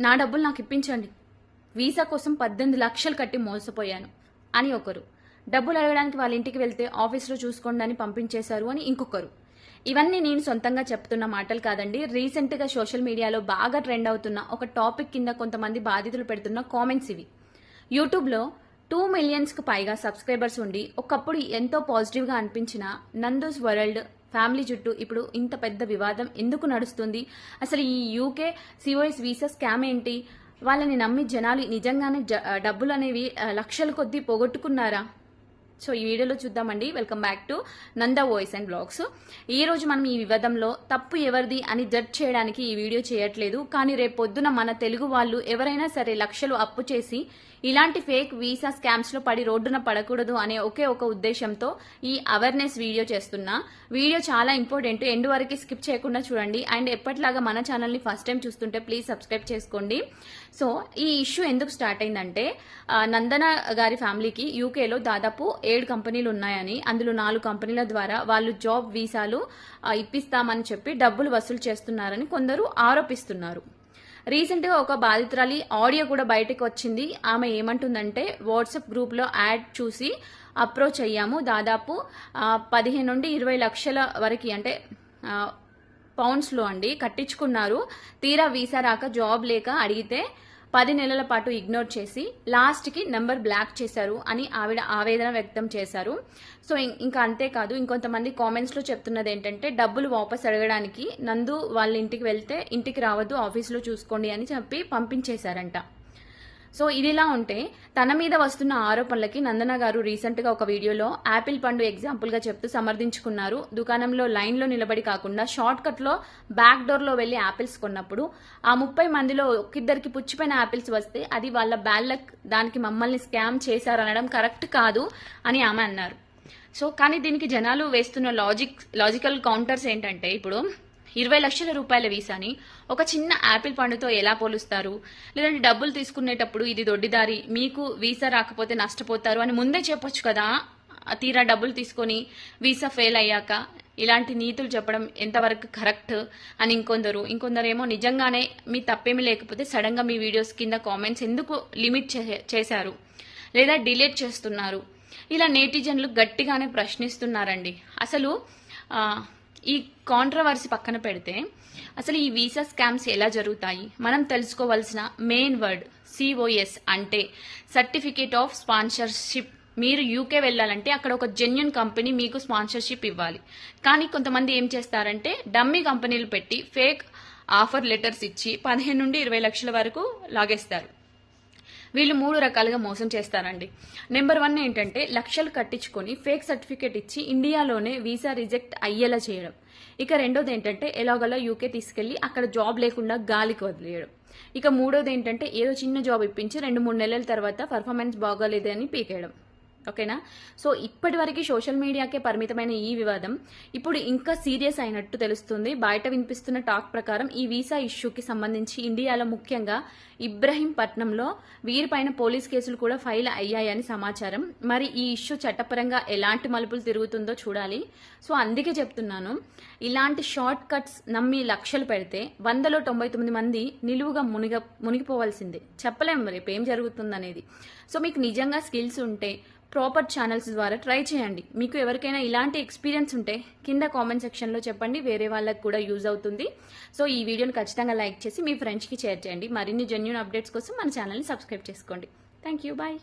నా డబ్బులు నాకు ఇప్పించండి, వీసా కోసం 18 లక్షలు కట్టి మోసపోయాను అని ఒకరు, డబ్బులు అడగడానికి వాళ్ళ ఇంటికి వెళ్తే ఆఫీస్లో చూసుకోండి అని పంపించేశారు అని ఇంకొకరు. ఇవన్నీ నేను సొంతంగా చెప్తున్న మాటలు కాదండి. రీసెంట్గా సోషల్ మీడియాలో బాగా ట్రెండ్ అవుతున్న ఒక టాపిక్ కింద కొంతమంది బాధితులు పెడుతున్న కామెంట్స్ ఇవి. యూట్యూబ్లో 2 మిలియన్స్కు పైగా సబ్స్క్రైబర్స్ ఉండి ఒకప్పుడు ఎంతో పాజిటివ్గా అనిపించిన నందూస్ వరల్డ్ ఫ్యామిలీ చుట్టూ ఇప్పుడు ఇంత పెద్ద వివాదం ఎందుకు నడుస్తుంది? అసలు ఈ యూకే సిఓఎస్ వీసా స్కామ్ ఏంటి? వాళ్ళని నమ్మి జనాలు నిజంగానే డబ్బులు అనేవి లక్షల కొద్దీ పోగొట్టుకున్నారా? సో ఈ వీడియోలో చూద్దామండి. Welcome back to Nanda voice and blogs. ఈ రోజు మనం ఈ వివాదంలో తప్పు ఎవరిది అని జడ్జ్ చేయడానికి ఈ వీడియో చేయట్లేదు. కానీ రేపు పొద్దున మన తెలుగు వాళ్ళు ఎవరైనా సరే లక్షలు అప్పు చేసి ఇలాంటి ఫేక్ వీసా స్కామ్స్ లో పడి రోడ్డున పడకూడదు అనే ఒకే ఒక ఉద్దేశంతో ఈ అవేర్నెస్ వీడియో చేస్తున్నా. వీడియో చాలా ఇంపార్టెంట్, ఎండ్ వరకు స్కిప్ చేయకుండా చూడండి. అండ్ ఎప్పటిలాగా మన ఛానల్ ని ఫస్ట్ టైం చూస్తుంటే ప్లీజ్ సబ్స్క్రైబ్ చేసుకోండి. సో ఈ ఇష్యూ ఎందుకు స్టార్ట్ అయిందంటే, నందన గారి ఫ్యామిలీకి యూకేలో దాదాపు 7 కంపెనీలు ఉన్నాయని, అందులో 4 కంపెనీల ద్వారా వాళ్ళు జాబ్ వీసాలు ఇప్పిస్తామని చెప్పి డబ్బులు వసూలు చేస్తున్నారని కొందరు ఆరోపిస్తున్నారు. రీసెంట్ గా ఒక బాధితురాలి ఆడియో కూడా బయటకు వచ్చింది. ఆమె ఏమంటుందంటే, వాట్సాప్ గ్రూప్ లో యాడ్ చూసి అప్రోచ్ అయ్యాము, దాదాపు 15 నుండి 20 లక్షల వరకు అంటే పౌండ్స్ లో అండి కట్టించుకున్నారు. తీరా వీసా రాక జాబ్ లేక అడిగితే 10 నెలల పాటు ఇగ్నోర్ చేసి లాస్ట్ కి నెంబర్ బ్లాక్ చేశారు అని ఆవిడ ఆవేదన వ్యక్తం చేశారు. సో ఇంకా అంతేకాదు, ఇంకొంతమంది కామెంట్స్ లో చెప్తున్నది ఏంటంటే, డబ్బులు వాపస్ అడగడానికి నందు వాళ్ళ ఇంటికి వెళ్తే ఇంటికి రావద్దు, ఆఫీస్లో చూసుకోండి అని చెప్పి పంపించేశారంట. సో ఇదిలా ఉంటే తన మీద వస్తున్న ఆరోపణలకి నందన గారు రీసెంట్ గా ఒక వీడియోలో యాపిల్ పండు ఎగ్జాంపుల్ గా చెప్తూ సమర్థించుకున్నారు. దుకాణంలో లైన్ లో నిలబడి కాకుండా షార్ట్ కట్ లో బ్యాక్ డోర్ లో వెళ్లి యాపిల్స్ కొన్నప్పుడు ఆ 30 మందిలో ఒక్కిద్దరికి పుచ్చిపోయిన యాపిల్స్ వస్తే అది వాళ్ళ బ్యాడ్ లక్, దానికి మమ్మల్ని స్కామ్ చేశారనడం కరెక్ట్ కాదు అని ఆమె అన్నారు. సో కానీ దీనికి జనాలు వేస్తున్న లాజికల్ కౌంటర్స్ ఏంటంటే, ఇప్పుడు 20 లక్షల రూపాయల వీసాని ఒక చిన్న యాపిల్ పండుతో ఎలా పోలుస్తారు? లేదంటే డబ్బులు తీసుకునేటప్పుడు ఇది దొడ్డిదారి, మీకు వీసా రాకపోతే నష్టపోతారు అని ముందే చెప్పొచ్చు కదా. తీరా డబ్బులు తీసుకొని వీసా ఫెయిల్ అయ్యాక ఇలాంటి నీతులు చెప్పడం ఎంతవరకు కరెక్ట్ అని ఇంకొందరేమో నిజంగానే మీ తప్పేమీ లేకపోతే సడన్ గా మీ వీడియోస్ కింద కామెంట్స్ ఎందుకు లిమిట్ చేశారు లేదా డిలీట్ చేస్తున్నారు, ఇలా నేటిజన్లు గట్టిగానే ప్రశ్నిస్తున్నారండి. అసలు ఈ కాంట్రవర్సీ పక్కన పెడితే అసలు ఈ వీసా స్కామ్స్ ఎలా జరుగుతాయి? మనం తెలుసుకోవాల్సిన మెయిన్ వర్డ్ సిఓఎస్ అంటే సర్టిఫికేట్ ఆఫ్ స్పాన్సర్షిప్. మీరు యూకే వెళ్ళాలంటే అక్కడ ఒక జెన్యున్ కంపెనీ మీకు స్పాన్సర్షిప్ ఇవ్వాలి. కానీ కొంతమంది ఏం చేస్తారంటే డమ్మీ కంపెనీలు పెట్టి ఫేక్ ఆఫర్ లెటర్స్ ఇచ్చి 15 నుండి 20 లక్షల వరకు లాగేస్తారు. వీళ్ళు 3 రకాలుగా మోసం చేస్తారండి. నెంబర్ 1 ఏంటంటే, లక్షలు కట్టించుకొని ఫేక్ సర్టిఫికేట్ ఇచ్చి ఇండియాలోనే వీసా రిజెక్ట్ అయ్యేలా చేయడం. ఇక రెండోది ఏంటంటే, ఎలాగోలా యూకే తీసుకెళ్లి అక్కడ జాబ్ లేకుండా గాలికి వదిలేయడం. ఇక మూడోది ఏంటంటే, ఏదో చిన్న జాబ్ ఇప్పించి 2-3 నెలల తర్వాత పర్ఫార్మెన్స్ బాగోలేదు అని పీకేయడం. ఓకేనా? సో ఇప్పటి వరకు సోషల్ మీడియాకే పరిమితమైన ఈ వివాదం ఇప్పుడు ఇంకా సీరియస్ అయినట్టు తెలుస్తుంది. బయట వినిపిస్తున్న టాక్ ప్రకారం ఈ వీసా ఇష్యూకి సంబంధించి ఇండియాలో ముఖ్యంగా ఇబ్రహీంపట్నంలో వీరిపైన పోలీస్ కేసులు కూడా ఫైల్ అయ్యాయని సమాచారం. మరి ఈ ఇష్యూ చట్టపరంగా ఎలాంటి మలుపులు తిరుగుతుందో చూడాలి. సో అందుకే చెప్తున్నాను, ఇలాంటి షార్ట్ కట్స్ నమ్మి లక్షలు పెడితే 100లో 99 మంది నిలువుగా మునిగిపోవాల్సిందే. చెప్పలేం మరి రేపు ఏం జరుగుతుందనేది. సో మీకు నిజంగా స్కిల్స్ ఉంటే ప్రాపర్ ఛానల్స్ ద్వారా ట్రై చేయండి. మీకు ఎవరికైనా ఇలాంటి ఎక్స్పీరియన్స్ ఉంటే కింద కామెంట్ సెక్షన్లో చెప్పండి, వేరే వాళ్ళకి కూడా యూజ్ అవుతుంది. సో ఈ వీడియోని ఖచ్చితంగా లైక్ చేసి మీ ఫ్రెండ్స్కి షేర్ చేయండి. మరిన్ని జెన్యూన్ అప్డేట్స్ కోసం మన ఛానల్ని సబ్స్క్రైబ్ చేసుకోండి. Thank you, bye.